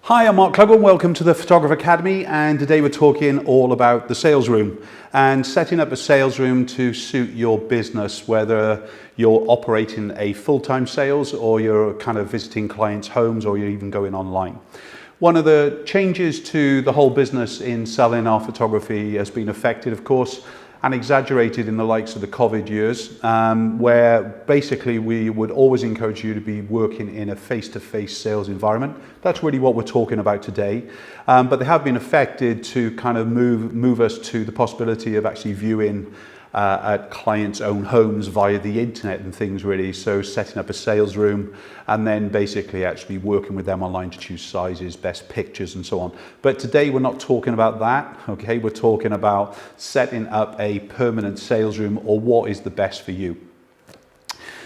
Hi, I'm Mark Cleghorn. Welcome to the Photographer Academy, and today we're talking all about the sales room and setting up a sales room to suit your business, whether you're operating a full-time sales or you're kind of visiting clients' homes or you're even going online. One of the changes to the whole business in selling our photography has been affected, of course, and exaggerated in the likes of the COVID years, where basically we would always encourage you to be working in a face-to-face sales environment. That's really what we're talking about today. But they have been affected to kind of move us to the possibility of actually viewing at clients' own homes via the internet and things really. So setting up a sales room and then basically actually working with them online to choose sizes, best pictures and so on. But today we're not talking about that, okay? We're talking about setting up a permanent sales room, or what is the best for you.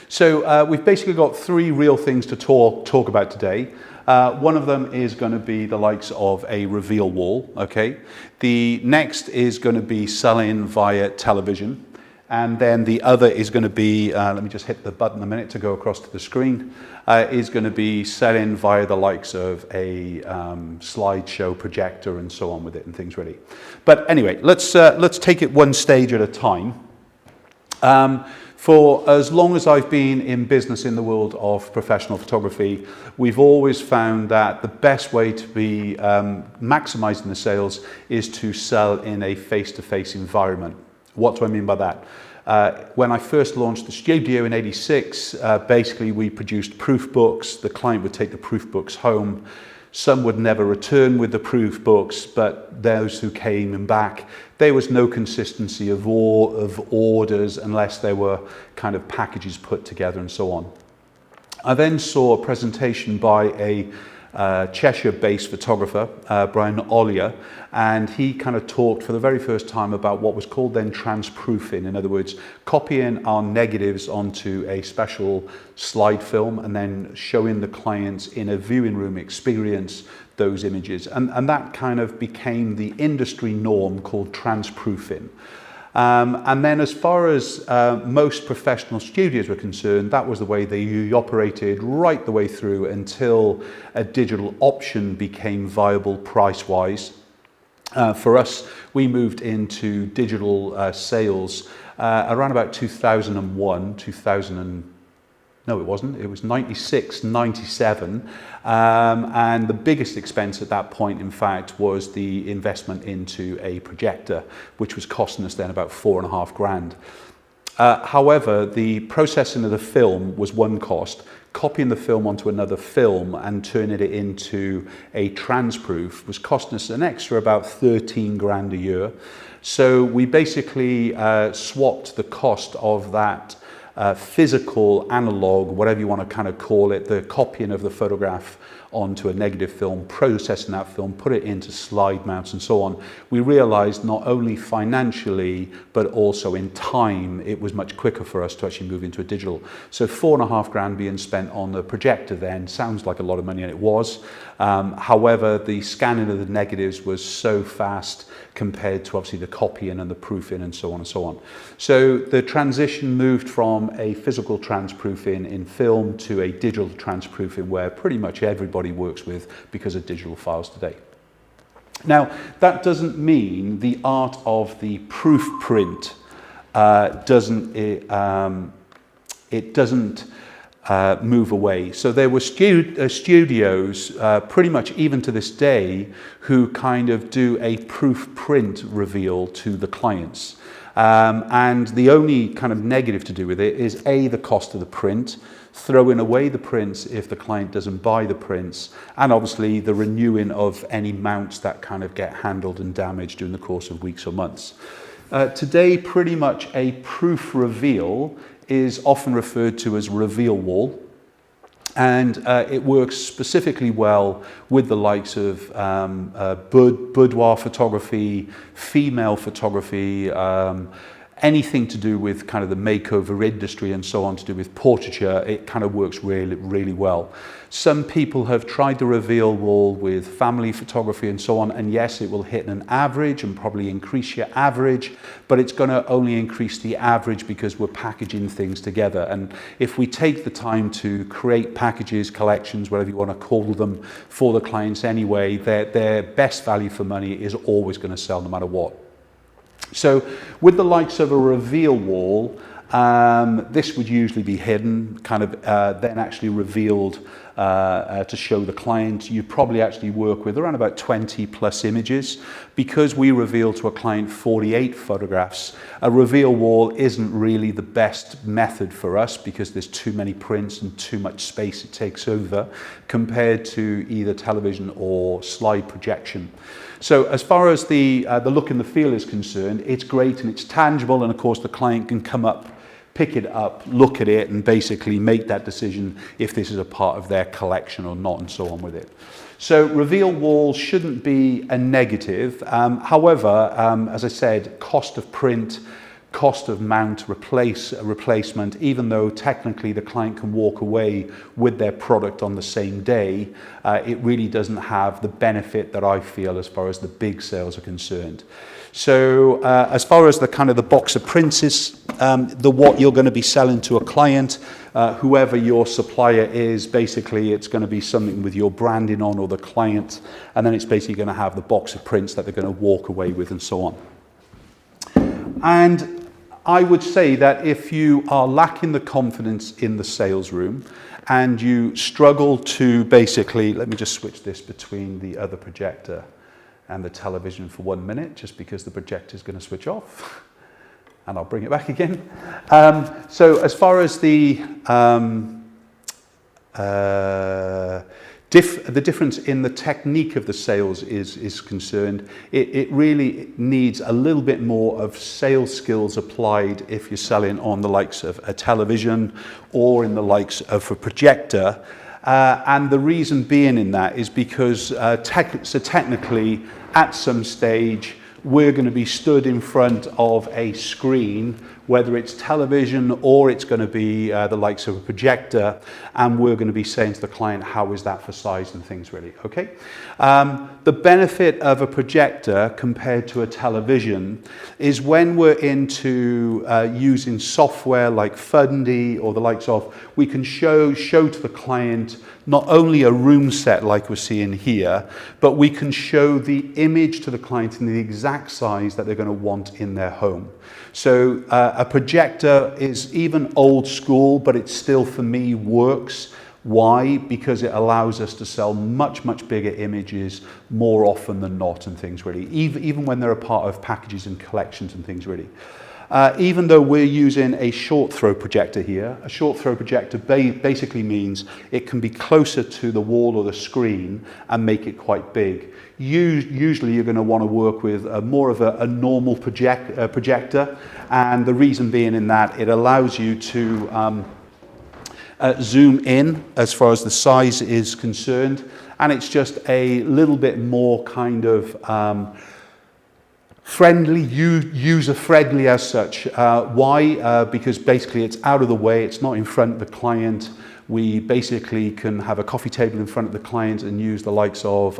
So we've basically got three real things to talk about today. One of them is going to be the likes of a reveal wall, okay? The next is going to be selling via television. And then the other is going to be, let me just hit the button a minute to go across to the screen, is going to be selling via the likes of a slideshow projector and so on with it and things really. But anyway, let's take it one stage at a time. For as long as I've been in business in the world of professional photography, we've always found that the best way to be maximizing the sales is to sell in a face-to-face environment. What do I mean by that? When I first launched the studio in '86, basically we produced proof books. The client would take the proof books home. Some would never return with the proof books, but those who came back, there was no consistency of orders unless there were kind of packages put together and so on. I then saw a presentation by a Cheshire-based photographer, Brian Ollier, and he kind of talked for the very first time about what was called then transproofing. In other words, copying our negatives onto a special slide film and then showing the clients in a viewing room experience those images. And that kind of became the industry norm called transproofing. And then as far as most professional studios were concerned, that was the way they operated right the way through until a digital option became viable price-wise. For us, we moved into digital sales around about 2001, no, it wasn't. It was 96, 97. And the biggest expense at that point, in fact, was the investment into a projector, which was costing us then about $4.5 grand. However, the processing of the film was one cost. Copying the film onto another film and turning it into a transproof was costing us an extra about 13 grand a year. So we basically swapped the cost of that physical, analog, whatever you want to kind of call it, the copying of the photograph onto a negative film, processing that film, put it into slide mounts and so on. We realized not only financially, but also in time, it was much quicker for us to actually move into a digital. So $4.5 grand being spent on the projector then sounds like a lot of money, and it was. However, the scanning of the negatives was so fast compared to obviously the copying and the proofing and so on and so on. So the transition moved from a physical transproofing in film to a digital transproofing where pretty much everybody works with because of digital files today. Now, that doesn't mean the art of the proof print doesn't move away. So there were studios, pretty much even to this day, who kind of do a proof print reveal to the clients. And the only kind of negative to do with it is A, the cost of the print, throwing away the prints if the client doesn't buy the prints, and obviously the renewing of any mounts that kind of get handled and damaged during the course of weeks or months. Today, pretty much a proof reveal is often referred to as reveal wall, and it works specifically well with the likes of boudoir photography, female photography, anything to do with kind of the makeover industry and so on, to do with portraiture, it kind of works really, really well. Some people have tried the reveal wall with family photography and so on, and yes, it will hit an average and probably increase your average, but it's going to only increase the average because we're packaging things together. And if we take the time to create packages, collections, whatever you want to call them, for the clients anyway, their best value for money is always going to sell no matter what. So with the likes of a reveal wall, this would usually be hidden, kind of then actually revealed to show the client. You probably actually work with around about 20 plus images. Because we reveal to a client 48 photographs, a reveal wall isn't really the best method for us because there's too many prints and too much space it takes over compared to either television or slide projection. So as far as the look and the feel is concerned, it's great and it's tangible, and of course the client can come up, pick it up, look at it, and basically make that decision if this is a part of their collection or not, and so on with it. So reveal walls shouldn't be a negative. However, as I said, cost of print, cost of mount, replacement, even though technically the client can walk away with their product on the same day, it really doesn't have the benefit that I feel as far as the big sales are concerned. So as far as the kind of the box of prints is, what you're going to be selling to a client, whoever your supplier is, basically it's going to be something with your branding on, or the client, and then it's basically going to have the box of prints that they're going to walk away with and so on. And I would say that if you are lacking the confidence in the sales room and you struggle to basically, let me just switch this between the other projector and the television for 1 minute, just because the projector is going to switch off, and I'll bring it back again. So as far as the difference in the technique of the sales is concerned, it really needs a little bit more of sales skills applied if you're selling on the likes of a television or in the likes of a projector. And the reason being in that is because technically at some stage we're going to be stood in front of a screen, whether it's television or it's going to be the likes of a projector, and we're going to be saying to the client, how is that for size and things really, okay? The benefit of a projector compared to a television is when we're into using software like Fundy or the likes of, we can show to the client not only a room set like we're seeing here, but we can show the image to the client in the exact size that they're going to want in their home. So a projector is even old school, but it still, for me, works. Why? Because it allows us to sell much, much bigger images more often than not and things really, even when they're a part of packages and collections and things really. Even though we're using a short throw projector here, a short throw projector basically means it can be closer to the wall or the screen and make it quite big. Usually you're going to want to work with more of a normal projector, and the reason being in that it allows you to zoom in as far as the size is concerned, and it's just a little bit more kind of friendly, user-friendly as such. Why? Because basically it's out of the way, it's not in front of the client. We basically can have a coffee table in front of the client and use the likes of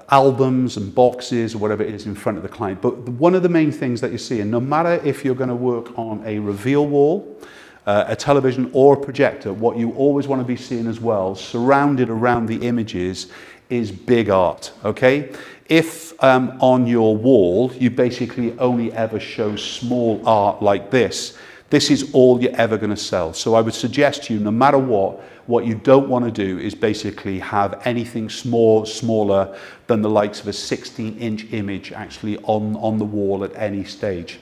albums and boxes or whatever it is in front of the client. But one of the main things that you see, and no matter if you're going to work on a reveal wall, a television or a projector, what you always want to be seeing as well, surrounded around the images, is big art, okay? If on your wall you basically only ever show small art like this is all you're ever going to sell. So I would suggest to you, no matter what you don't want to do is basically have anything smaller than the likes of a 16-inch image actually on the wall at any stage.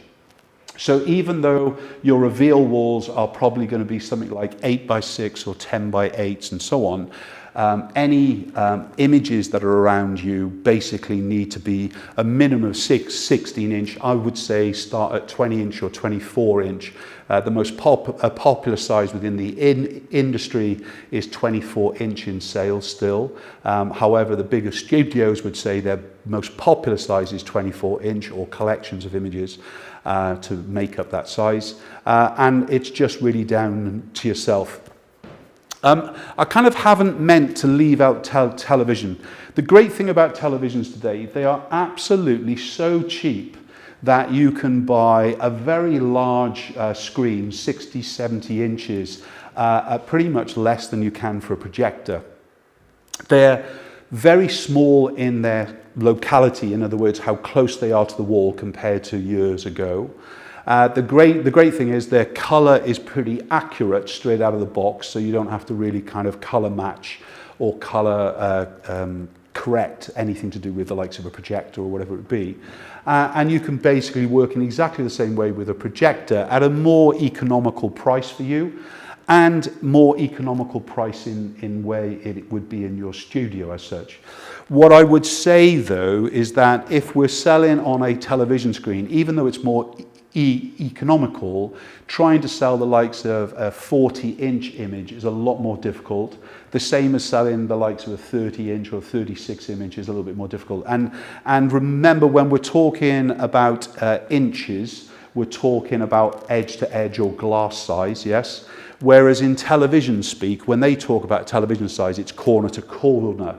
So even though your reveal walls are probably going to be something like 8 by 6 or 10 by 8s and so on, Any images that are around you basically need to be a minimum of 16 inch. I would say start at 20 inch or 24 inch. The most popular size within the industry is 24 inch in sales still. However, the bigger studios would say their most popular size is 24 inch or collections of images to make up that size. And it's just really down to yourself. I kind of haven't meant to leave out television. The great thing about televisions today, they are absolutely so cheap that you can buy a very large screen, 60, 70 inches, at pretty much less than you can for a projector. They're very small in their locality, in other words, how close they are to the wall compared to years ago. The great thing is their color is pretty accurate straight out of the box, so you don't have to really kind of color match or color correct anything to do with the likes of a projector or whatever it be. And you can basically work in exactly the same way with a projector at a more economical price for you and more economical price in way it would be in your studio as such. What I would say though is that if we're selling on a television screen, even though it's more economical, trying to sell the likes of a 40-inch image is a lot more difficult. The same as selling the likes of a 30-inch or 36 image is a little bit more difficult. And remember, when we're talking about inches, we're talking about edge to edge or glass size, yes? Whereas in television speak, when they talk about television size, it's corner to corner.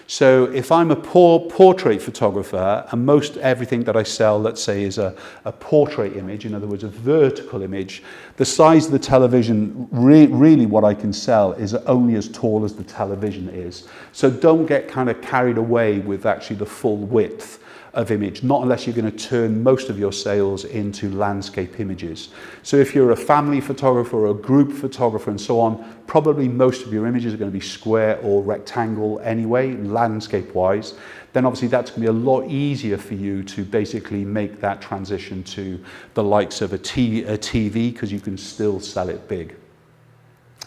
So if I'm a portrait photographer and most everything that I sell, let's say, is a portrait image, in other words, a vertical image, the size of the television, really what I can sell is only as tall as the television is. So don't get kind of carried away with actually the full width of image, not unless you're going to turn most of your sales into landscape images. So if you're a family photographer or a group photographer and so on, probably most of your images are going to be square or rectangle anyway, landscape wise. Then obviously that's going to be a lot easier for you to basically make that transition to the likes of a TV, because you can still sell it big.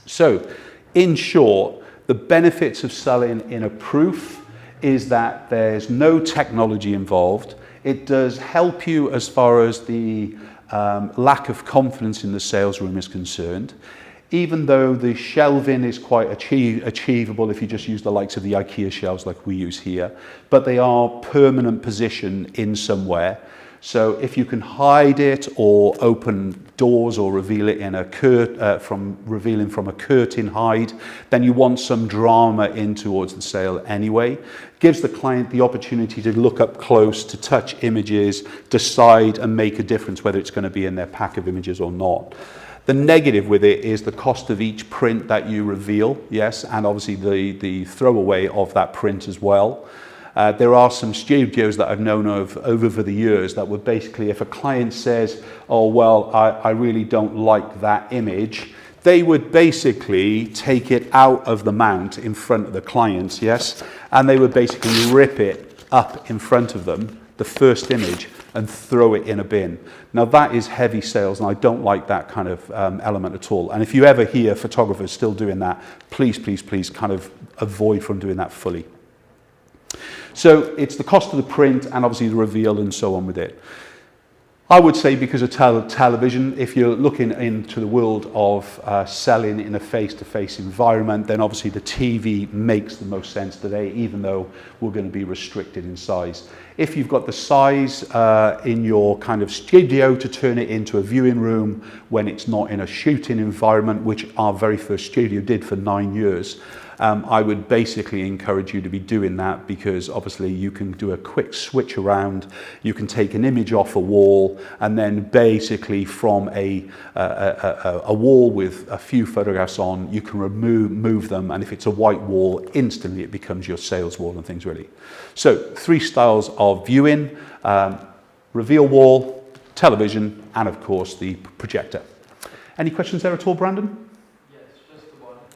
So in short, the benefits of selling in a proof is that there's no technology involved. It does help you as far as the lack of confidence in the sales room is concerned, even though the shelving is quite achievable if you just use the likes of the IKEA shelves like we use here, but they are permanent position in somewhere. So if you can hide it or open doors or reveal it in a revealing from a curtain hide, then you want some drama in towards the sale anyway. Gives the client the opportunity to look up close, to touch images, decide and make a difference whether it's going to be in their pack of images or not. The negative with it is the cost of each print that you reveal, yes, and obviously the throwaway of that print as well. There are some studios that I've known of over the years that would basically, if a client says, oh, well, I really don't like that image, they would basically take it out of the mount in front of the clients, yes? And they would basically rip it up in front of them, the first image, and throw it in a bin. Now that is heavy sales, and I don't like that kind of element at all. And if you ever hear photographers still doing that, please, please, please kind of avoid from doing that fully. So it's the cost of the print and obviously the reveal and so on with it. I would say because of television, if you're looking into the world of selling in a face-to-face environment, then obviously the TV makes the most sense today, even though we're going to be restricted in size. If you've got the size in your kind of studio to turn it into a viewing room when it's not in a shooting environment, which our very first studio did for 9 years, I would basically encourage you to be doing that, because obviously you can do a quick switch around, you can take an image off a wall, and then basically from a wall with a few photographs on, you can move them, and if it's a white wall, instantly it becomes your sales wall and things really. So 3 styles of viewing: reveal wall, television, and of course the projector. Any questions there at all, Brandon?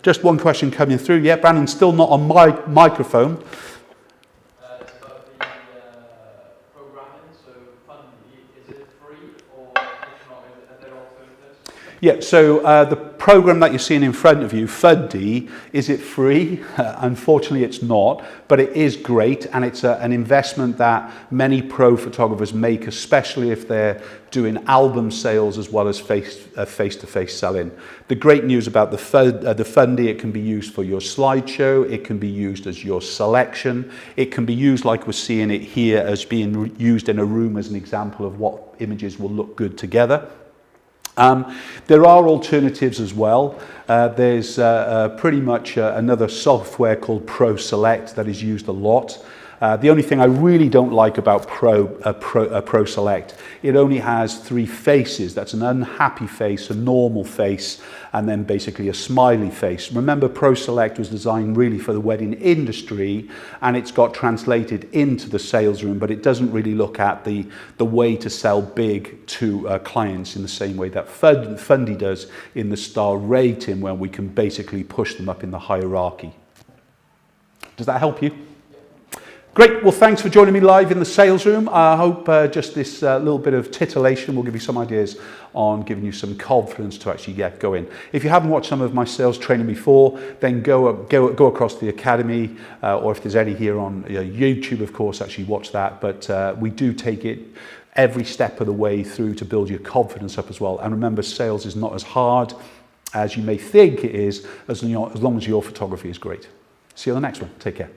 Just one question coming through. Yeah, Brandon's still not on my microphone. It's about the programming. So, is it free, or if not, are there alternatives? Yeah, so the program that you're seeing in front of you, Fundy, is it free? Unfortunately, it's not, but it is great, and it's an investment that many pro photographers make, especially if they're doing album sales as well as face-to-face selling. The great news about the Fundy, it can be used for your slideshow, it can be used as your selection, it can be used like we're seeing it here as being used in a room as an example of what images will look good together. There are alternatives as well. There's pretty much another software called Pro Select that is used a lot. The only thing I really don't like about Pro Select, it only has 3 faces. That's an unhappy face, a normal face, and then basically a smiley face. Remember, Pro Select was designed really for the wedding industry, and it's got translated into the sales room, but it doesn't really look at the way to sell big to clients in the same way that Fundy does in the star rating, where we can basically push them up in the hierarchy. Does that help you? Great, well thanks for joining me live in the sales room. I hope just this little bit of titillation will give you some ideas on giving you some confidence to actually get going. If you haven't watched some of my sales training before, then go across the academy, or if there's any here on YouTube, of course, actually watch that. But we do take it every step of the way through to build your confidence up as well. And remember, sales is not as hard as you may think it is, as long as your photography is great. See you on the next one. Take care.